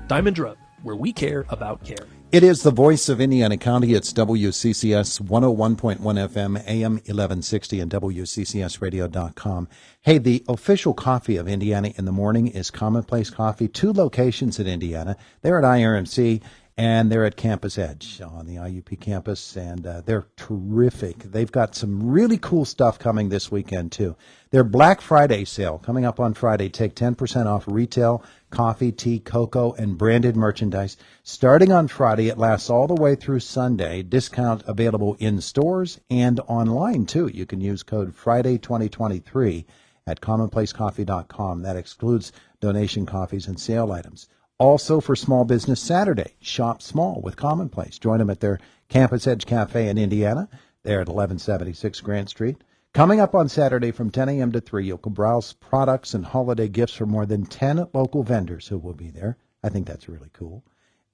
Diamond Drug, where we care about care. It is the voice of Indiana County. It's WCCS 101.1 FM, AM 1160, and WCCSradio.com. Hey, the official coffee of Indiana in the morning is Commonplace Coffee. 2 locations in Indiana. They're at IRMC and they're at Campus Edge on the IUP campus, and they're terrific. They've got some really cool stuff coming this weekend, too. Their Black Friday sale coming up on Friday. Take 10% off retail, coffee, tea, cocoa, and branded merchandise. Starting on Friday, it lasts all the way through Sunday. Discount available in stores and online, too. You can use code FRIDAY2023 at commonplacecoffee.com. That excludes donation coffees and sale items. Also for Small Business Saturday, shop small with Commonplace. Join them at their Campus Edge Cafe in Indiana. They're at 1176 Grant Street. Coming up on Saturday from 10 a.m. to 3, you can browse products and holiday gifts from more than 10 local vendors who will be there. I think that's really cool.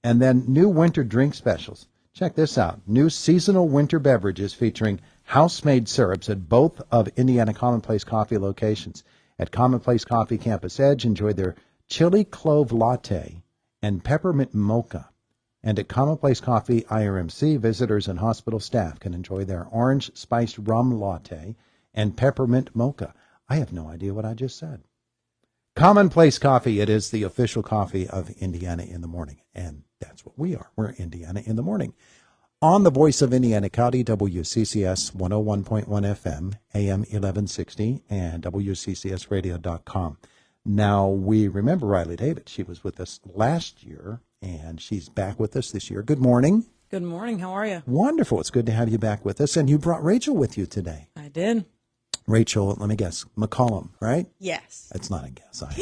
And then new winter drink specials. Check this out. New seasonal winter beverages featuring house-made syrups at both of Indiana Commonplace Coffee locations. At Commonplace Coffee Campus Edge, enjoy their chili clove latte and peppermint mocha. And at Commonplace Coffee IRMC, visitors and hospital staff can enjoy their orange spiced rum latte and peppermint mocha. I have no idea what I just said. Commonplace Coffee, it is the official coffee of Indiana in the morning. And that's what we are. We're Indiana in the morning. On the voice of Indiana County, WCCS 101.1 FM, AM 1160, and WCCSradio.com. Now, we remember Riley David. She was with us last year, and she's back with us this year. Good morning. Good morning. How are you? Wonderful. It's good to have you back with us. And you brought Rachel with you today. I did. Rachel, let me guess, McCollum, right? Yes. It's not a guess. I heard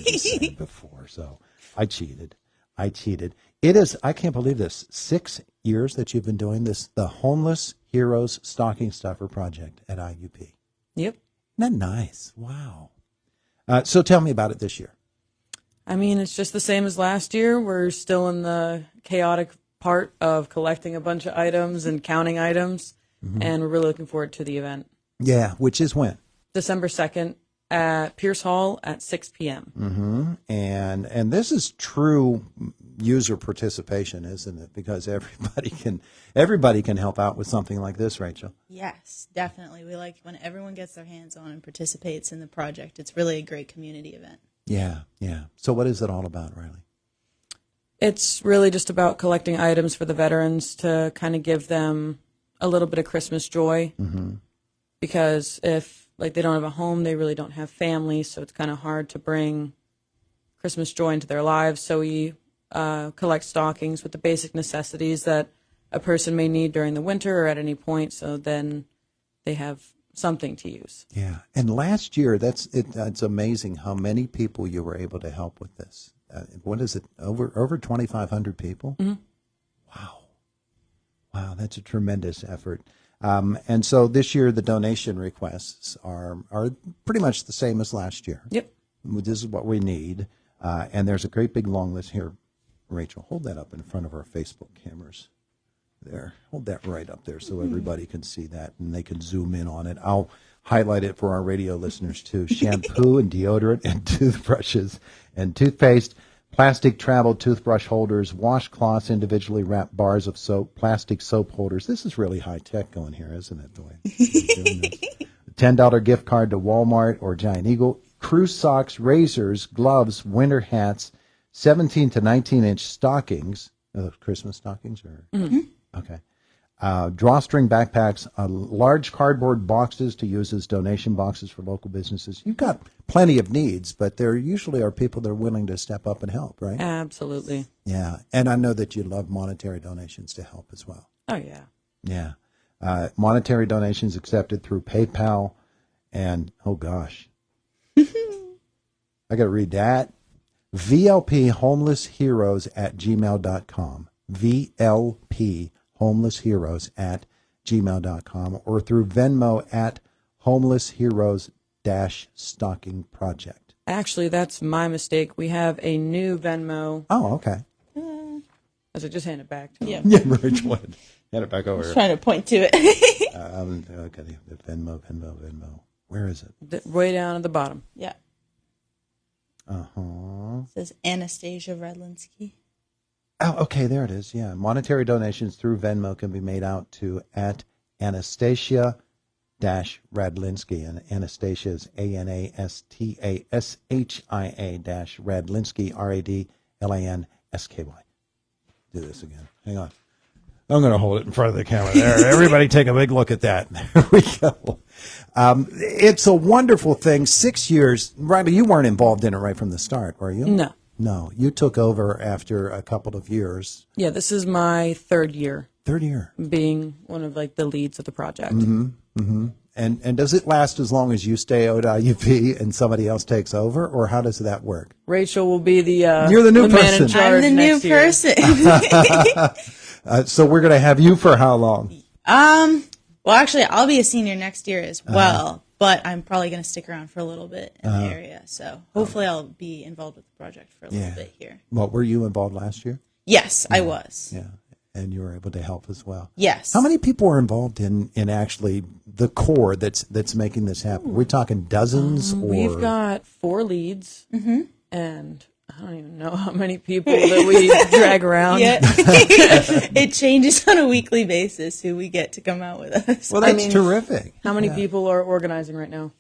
you say it before, so I cheated. It is, I can't believe this, 6 years that you've been doing this, the Homeless Heroes Stocking Stuffer Project at IUP. Yep. Isn't that nice? Wow. So tell me about it this year. I mean, it's just the same as last year. We're still in the chaotic part of collecting a bunch of items and counting items, and we're really looking forward to the event. Yeah, which is when? December 2nd at Pierce Hall at 6 p.m. Mm-hmm. And this is true user participation, isn't it? Because everybody can help out with something like this, Rachel. Yes, definitely. We like when everyone gets their hands on and participates in the project. It's really a great community event. Yeah. So what is it all about, Riley? It's really just about collecting items for the veterans to kind of give them a little bit of Christmas joy. Mm-hmm. Because if they don't have a home, they really don't have family, so it's kind of hard to bring Christmas joy into their lives. So we collect stockings with the basic necessities that a person may need during the winter or at any point, so then they have something to use. Yeah, and last year, it's amazing how many people you were able to help with this. What is it, over 2,500 people? Mm-hmm. Wow, that's a tremendous effort. And so this year, the donation requests are pretty much the same as last year. Yep. This is what we need. And there's a great big long list here. Rachel, hold that up in front of our Facebook cameras. There. Hold that right up there so everybody can see that and they can zoom in on it. I'll highlight it for our radio listeners, too. Shampoo and deodorant and toothbrushes and toothpaste, plastic travel toothbrush holders, washcloths, individually wrapped bars of soap, plastic soap holders. This is really high-tech going here, isn't it, the way you're doing this? $10 gift card to Walmart or Giant Eagle, cruise socks, razors, gloves, winter hats, 17 to 19-inch stockings. Are those Christmas stockings? Mm-hmm. Okay. Drawstring backpacks, large cardboard boxes to use as donation boxes for local businesses. You've got plenty of needs, but there usually are people that are willing to step up and help, right? Absolutely. Yeah, and I know that you love monetary donations to help as well. Oh, yeah. Yeah. Monetary donations accepted through PayPal and, oh, gosh. I got to read that. VLP Homeless Heroes at gmail.com. VLP Homeless Heroes at gmail.com or through Venmo at Homeless Heroes Stocking Project. Actually, that's my mistake. We have a new Venmo. Oh, okay. As I just hand it back to you. Yeah, Rachel, hand it back over. I was trying to point to it. Okay, the Venmo. Where is it? Way down at the bottom. Yeah. It says Anastasia Redlinsky. Oh, okay, there it is. Yeah, monetary donations through Venmo can be made out to at Anastasia Radlinsky, and Anastasia is ANASTASHIA Radlinsky RADLANSKY. Do this again. Hang on. I'm going to hold it in front of the camera there. Everybody take a big look at that. There we go. It's a wonderful thing. 6 years. Riley, you weren't involved in it right from the start, were you? No. No. You took over after a couple of years. Yeah, this is my third year. Third year. Being one of like the leads of the project. And does it last as long as you stay at IUP and somebody else takes over, or how does that work? Rachel will be the You're the new man in person. charge I'm the new next year. person. So we're going to have you for how long? Well, actually, I'll be a senior next year as well, but I'm probably going to stick around for a little bit in the area. So hopefully I'll be involved with the project for a little bit here. Well, were you involved last year? Yes, I was. Yeah. And you were able to help as well. Yes. How many people are involved in actually the core that's making this happen? We're talking dozens, or We've got 4 leads, and I don't even know how many people that we drag around. Yeah. It changes on a weekly basis who we get to come out with us. well, that's terrific. How many people are organizing right now?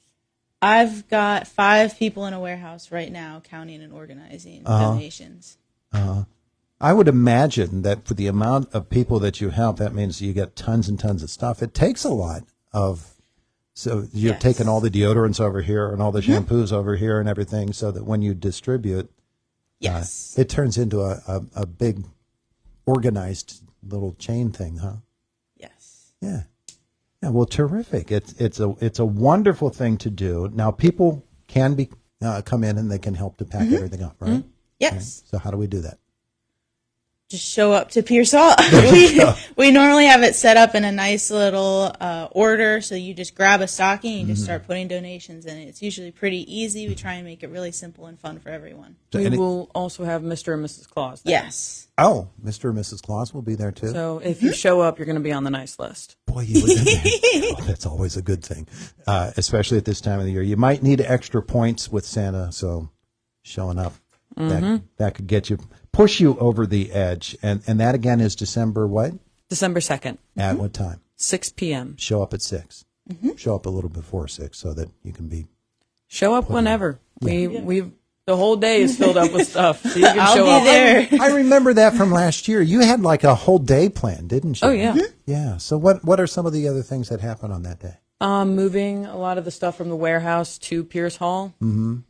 I've got 5 people in a warehouse right now counting and organizing donations. I would imagine that for the amount of people that you help, that means you get tons and tons of stuff. It takes a lot of, so you're Yes. taking all the deodorants over here and all the shampoos over here and everything, so that when you distribute, Yes. it turns into a big organized little chain thing, huh? Yes. Yeah. Yeah. Well, terrific. It's a wonderful thing to do. Now, people can come in and they can help to pack everything up, right? Yes. So how do we do that? Just show up to Pierce Hall. We normally have it set up in a nice little order, so you just grab a stocking and you just start putting donations in it. It's usually pretty easy. We try and make it really simple and fun for everyone. We will also have Mr. and Mrs. Claus there. Yes. Oh, Mr. and Mrs. Claus will be there too. So if you show up, you're going to be on the nice list. Boy, you would. Oh, that's always a good thing, especially at this time of the year. You might need extra points with Santa, so showing up that could get you, push you over the edge. And that again is December what? December 2nd, At what time? 6 p.m. Show up at 6. Show up a little before 6 so that you can be. Show up whenever. We've the whole day is filled up with stuff, so you can I'll show be up. there. I remember that from last year. You had like a whole day planned, didn't you? Oh yeah. Yeah. So what are some of the other things that happen on that day? Moving a lot of the stuff from the warehouse to Pierce Hall,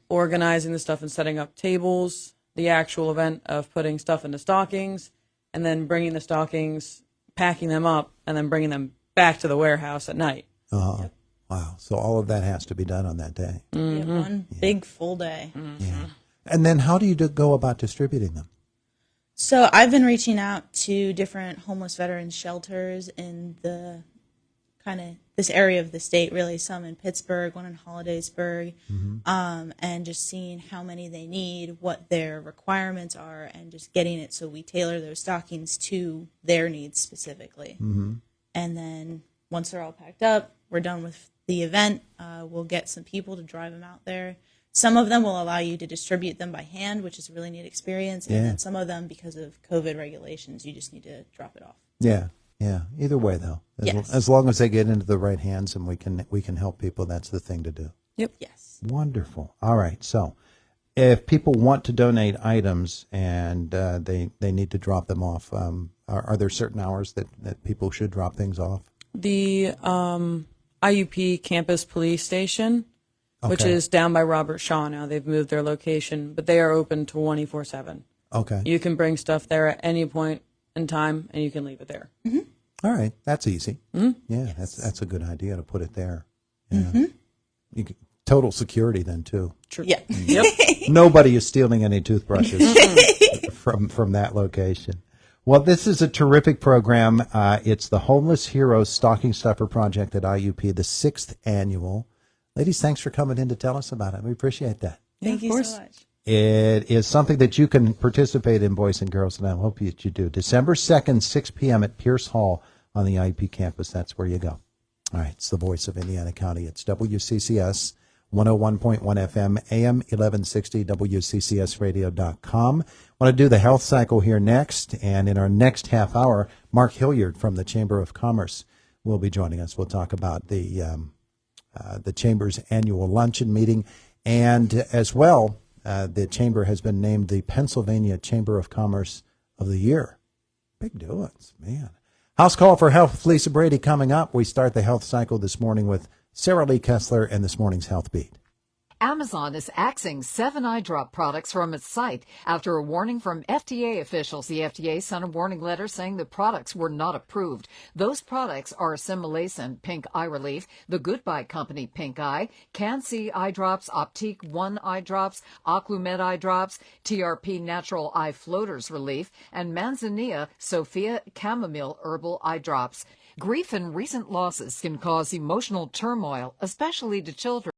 organizing the stuff and setting up tables, the actual event of putting stuff into stockings, and then bringing the stockings, packing them up, and then bringing them back to the warehouse at night. Wow. So all of that has to be done on that day. We have one big full day. Yeah. And then how do you go about distributing them? So I've been reaching out to different homeless veterans shelters in the kind of this area of the state, really, some in Pittsburgh, one in Hollidaysburg, and just seeing how many they need, what their requirements are, and just getting it so we tailor those stockings to their needs specifically. And then once they're all packed up, we're done with the event. We'll get some people to drive them out there. Some of them will allow you to distribute them by hand, which is a really neat experience. And then some of them, because of COVID regulations, you just need to drop it off. Yeah. Yeah. Either way, though, Yes. as long as they get into the right hands and we can help people, that's the thing to do. Yep. Yes. Wonderful. All right. So, if people want to donate items and they need to drop them off, are there certain hours that people should drop things off? The IUP Campus Police Station, which Okay. is down by Robert Shaw now. They've moved their location, but they are open 24/7. Okay. You can bring stuff there at any point in time, and you can leave it there. All right. That's easy. Yeah. That's a good idea to put it there. Yeah. You can, total security then too. True. Yeah. Yep. Nobody is stealing any toothbrushes from that location. Well, this is a terrific program. It's the Homeless Heroes Stocking Stuffer Project at IUP, the 6th annual. Ladies, thanks for coming in to tell us about it. We appreciate that. Thank of you course. so much. It is something that you can participate in, boys and girls, and I hope that you do. December 2nd, 6 p.m. at Pierce Hall on the IUP campus. That's where you go. All right. It's the voice of Indiana County. It's WCCS 101.1 FM, AM 1160, WCCSradio.com. Want to do the health cycle here next, and in our next half hour, Mark Hilliard from the Chamber of Commerce will be joining us. We'll talk about the Chamber's annual luncheon meeting, and as well, the Chamber has been named the Pennsylvania Chamber of Commerce of the Year. Big doings, man. House Call for Health with Lisa Brady coming up. We start the health cycle this morning with Sarah Lee Kessler and this morning's Health Beat. Amazon is axing 7 eye drop products from its site after a warning from FDA officials. The FDA sent a warning letter saying the products were not approved. Those products are Assimilacin Pink Eye Relief, the Goodbye Company Pink Eye, Can-C Eye Drops, Optique One Eye Drops, Oclumed Eye Drops, TRP Natural Eye Floaters Relief, and Manzanilla Sophia Chamomile Herbal Eye Drops. Grief and recent losses can cause emotional turmoil, especially to children.